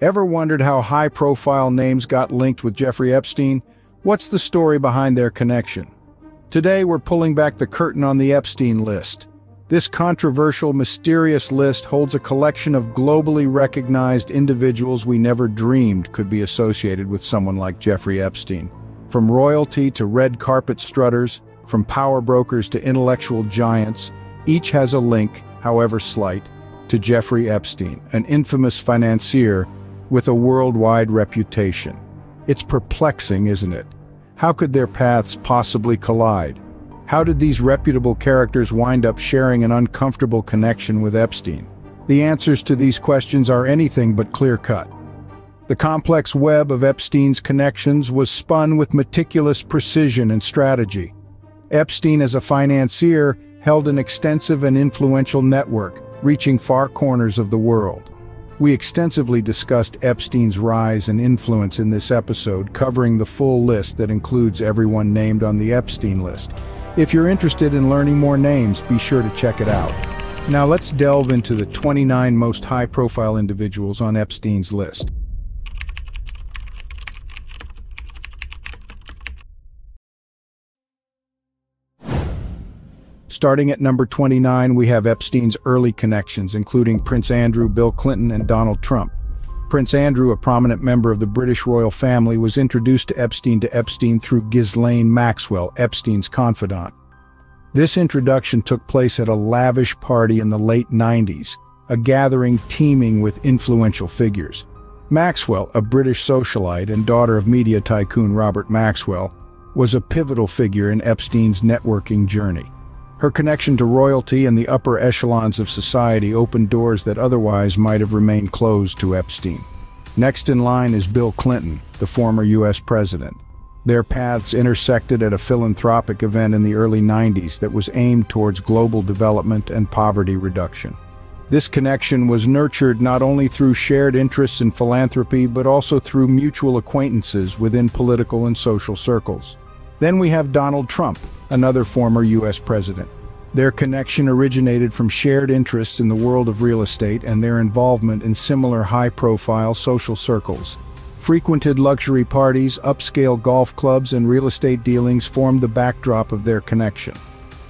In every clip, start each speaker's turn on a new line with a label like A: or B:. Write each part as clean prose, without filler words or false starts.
A: Ever wondered how high-profile names got linked with Jeffrey Epstein? What's the story behind their connection? Today we're pulling back the curtain on the Epstein list. This controversial, mysterious list holds a collection of globally recognized individuals we never dreamed could be associated with someone like Jeffrey Epstein. From royalty to red carpet strutters, from power brokers to intellectual giants, each has a link, however slight, to Jeffrey Epstein, an infamous financier with a worldwide reputation. It's perplexing, isn't it? How could their paths possibly collide? How did these reputable characters wind up sharing an uncomfortable connection with Epstein? The answers to these questions are anything but clear-cut. The complex web of Epstein's connections was spun with meticulous precision and strategy. Epstein, as a financier, held an extensive and influential network, reaching far corners of the world. We extensively discussed Epstein's rise and influence in this episode, covering the full list that includes everyone named on the Epstein list. If you're interested in learning more names, be sure to check it out. Now let's delve into the 29 most high-profile individuals on Epstein's list. Starting at number 29, we have Epstein's early connections, including Prince Andrew, Bill Clinton, and Donald Trump. Prince Andrew, a prominent member of the British royal family, was introduced to Epstein through Ghislaine Maxwell, Epstein's confidant. This introduction took place at a lavish party in the late 90s, a gathering teeming with influential figures. Maxwell, a British socialite and daughter of media tycoon Robert Maxwell, was a pivotal figure in Epstein's networking journey. Her connection to royalty and the upper echelons of society opened doors that otherwise might have remained closed to Epstein. Next in line is Bill Clinton, the former U.S. president. Their paths intersected at a philanthropic event in the early 90s that was aimed towards global development and poverty reduction. This connection was nurtured not only through shared interests in philanthropy, but also through mutual acquaintances within political and social circles. Then we have Donald Trump, another former U.S. president. Their connection originated from shared interests in the world of real estate and their involvement in similar high-profile social circles. Frequented luxury parties, upscale golf clubs, and real estate dealings formed the backdrop of their connection.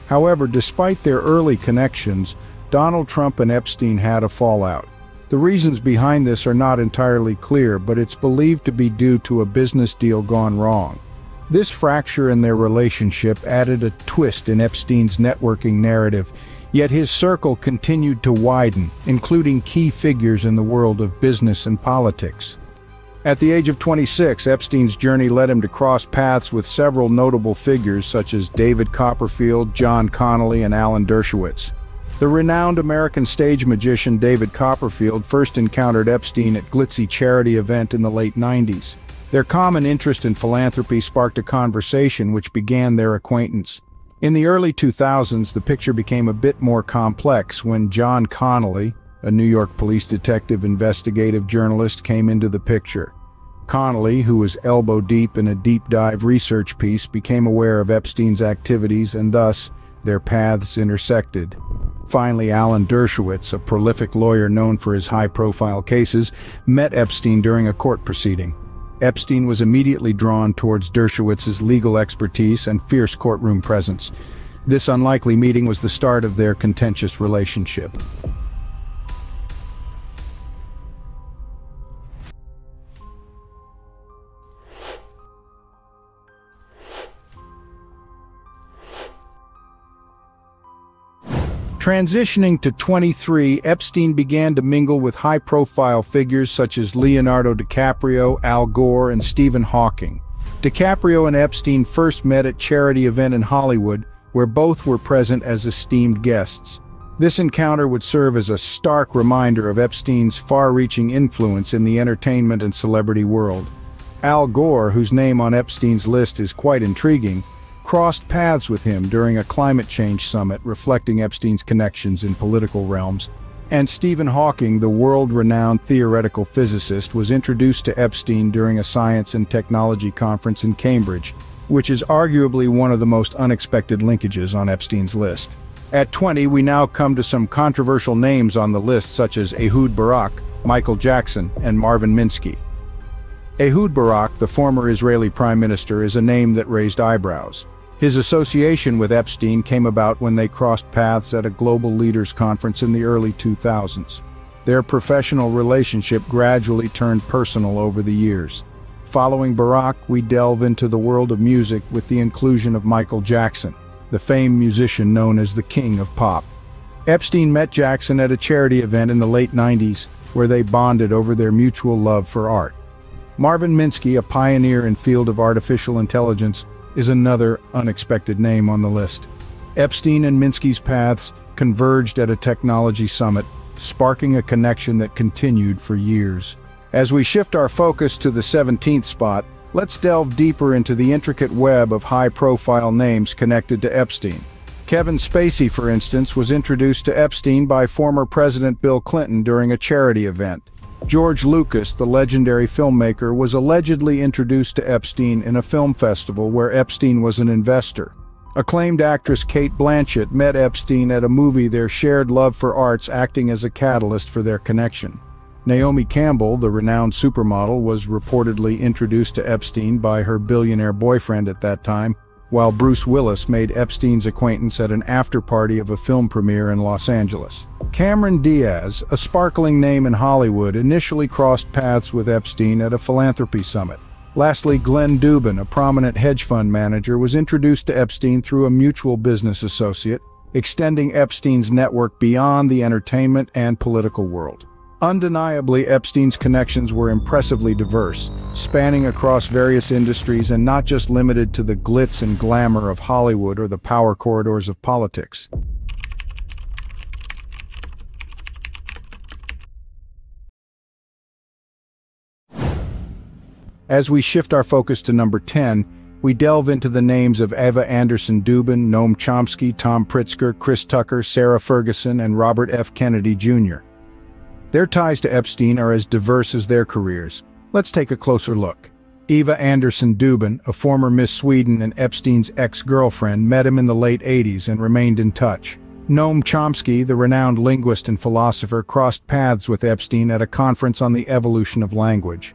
A: However, despite their early connections, Donald Trump and Epstein had a fallout. The reasons behind this are not entirely clear, but it's believed to be due to a business deal gone wrong. This fracture in their relationship added a twist in Epstein's networking narrative, yet his circle continued to widen, including key figures in the world of business and politics. At the age of 26, Epstein's journey led him to cross paths with several notable figures such as David Copperfield, John Connelly, and Alan Dershowitz. The renowned American stage magician David Copperfield first encountered Epstein at a glitzy charity event in the late 90s. Their common interest in philanthropy sparked a conversation which began their acquaintance. In the early 2000s, the picture became a bit more complex when John Connelly, a New York police detective investigative journalist, came into the picture. Connelly, who was elbow-deep in a deep-dive research piece, became aware of Epstein's activities and thus, their paths intersected. Finally, Alan Dershowitz, a prolific lawyer known for his high-profile cases, met Epstein during a court proceeding. Epstein was immediately drawn towards Dershowitz's legal expertise and fierce courtroom presence. This unlikely meeting was the start of their contentious relationship. Transitioning to 23, Epstein began to mingle with high-profile figures such as Leonardo DiCaprio, Al Gore, and Stephen Hawking. DiCaprio and Epstein first met at a charity event in Hollywood, where both were present as esteemed guests. This encounter would serve as a stark reminder of Epstein's far-reaching influence in the entertainment and celebrity world. Al Gore, whose name on Epstein's list is quite intriguing, crossed paths with him during a climate change summit reflecting Epstein's connections in political realms. And Stephen Hawking, the world-renowned theoretical physicist, was introduced to Epstein during a science and technology conference in Cambridge, which is arguably one of the most unexpected linkages on Epstein's list. At 20, we now come to some controversial names on the list, such as Ehud Barak, Michael Jackson, and Marvin Minsky. Ehud Barak, the former Israeli prime minister, is a name that raised eyebrows. His association with Epstein came about when they crossed paths at a global leaders conference in the early 2000s. Their professional relationship gradually turned personal over the years. Following Barak, we delve into the world of music with the inclusion of Michael Jackson, the famed musician known as the King of Pop. Epstein met Jackson at a charity event in the late 90s, where they bonded over their mutual love for art. Marvin Minsky, a pioneer in field of artificial intelligence, is another unexpected name on the list. Epstein and Minsky's paths converged at a technology summit, sparking a connection that continued for years. As we shift our focus to the 17th spot, let's delve deeper into the intricate web of high-profile names connected to Epstein. Kevin Spacey, for instance, was introduced to Epstein by former President Bill Clinton during a charity event. George Lucas, the legendary filmmaker, was allegedly introduced to Epstein in a film festival where Epstein was an investor. Acclaimed actress Cate Blanchett met Epstein at a movie, their shared love for arts acting as a catalyst for their connection. Naomi Campbell, the renowned supermodel, was reportedly introduced to Epstein by her billionaire boyfriend at that time, while Bruce Willis made Epstein's acquaintance at an after-party of a film premiere in Los Angeles. Cameron Diaz, a sparkling name in Hollywood, initially crossed paths with Epstein at a philanthropy summit. Lastly, Glenn Dubin, a prominent hedge fund manager, was introduced to Epstein through a mutual business associate, extending Epstein's network beyond the entertainment and political world. Undeniably, Epstein's connections were impressively diverse, spanning across various industries and not just limited to the glitz and glamour of Hollywood or the power corridors of politics. As we shift our focus to number 10, we delve into the names of Eva Andersson-Dubin, Noam Chomsky, Tom Pritzker, Chris Tucker, Sarah Ferguson, and Robert F. Kennedy Jr. Their ties to Epstein are as diverse as their careers. Let's take a closer look. Eva Andersson-Dubin, a former Miss Sweden and Epstein's ex-girlfriend, met him in the late 80s and remained in touch. Noam Chomsky, the renowned linguist and philosopher, crossed paths with Epstein at a conference on the evolution of language.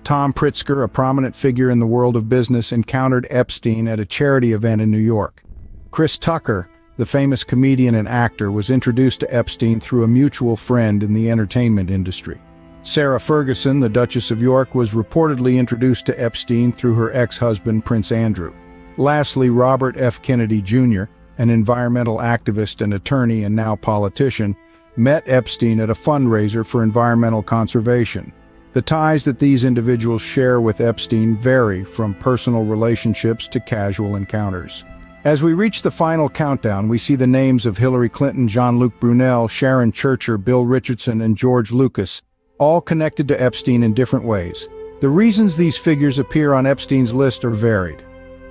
A: Tom Pritzker, a prominent figure in the world of business, encountered Epstein at a charity event in New York. Chris Tucker, the famous comedian and actor, was introduced to Epstein through a mutual friend in the entertainment industry. Sarah Ferguson, the Duchess of York, was reportedly introduced to Epstein through her ex-husband Prince Andrew. Lastly, Robert F. Kennedy Jr., an environmental activist and attorney and now politician, met Epstein at a fundraiser for environmental conservation. The ties that these individuals share with Epstein vary from personal relationships to casual encounters. As we reach the final countdown, we see the names of Hillary Clinton, Jean-Luc Brunel, Sharon Churcher, Bill Richardson, and George Lucas, all connected to Epstein in different ways. The reasons these figures appear on Epstein's list are varied.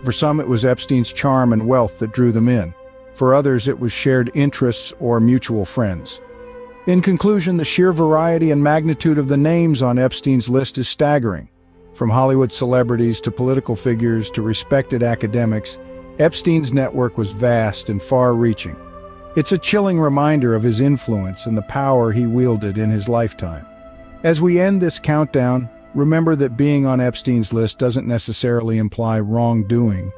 A: For some, it was Epstein's charm and wealth that drew them in. For others, it was shared interests or mutual friends. In conclusion, the sheer variety and magnitude of the names on Epstein's list is staggering. From Hollywood celebrities to political figures to respected academics, Epstein's network was vast and far-reaching. It's a chilling reminder of his influence and the power he wielded in his lifetime. As we end this countdown, remember that being on Epstein's list doesn't necessarily imply wrongdoing.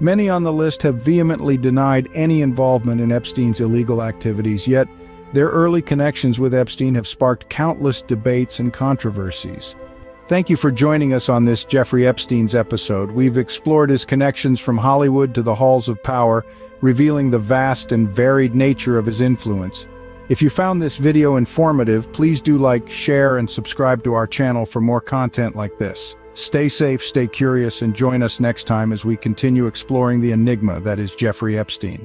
A: Many on the list have vehemently denied any involvement in Epstein's illegal activities, yet their early connections with Epstein have sparked countless debates and controversies. Thank you for joining us on this Jeffrey Epstein's episode. We've explored his connections from Hollywood to the halls of power, revealing the vast and varied nature of his influence. If you found this video informative, please do like, share, and subscribe to our channel for more content like this. Stay safe, stay curious, and join us next time as we continue exploring the enigma that is Jeffrey Epstein.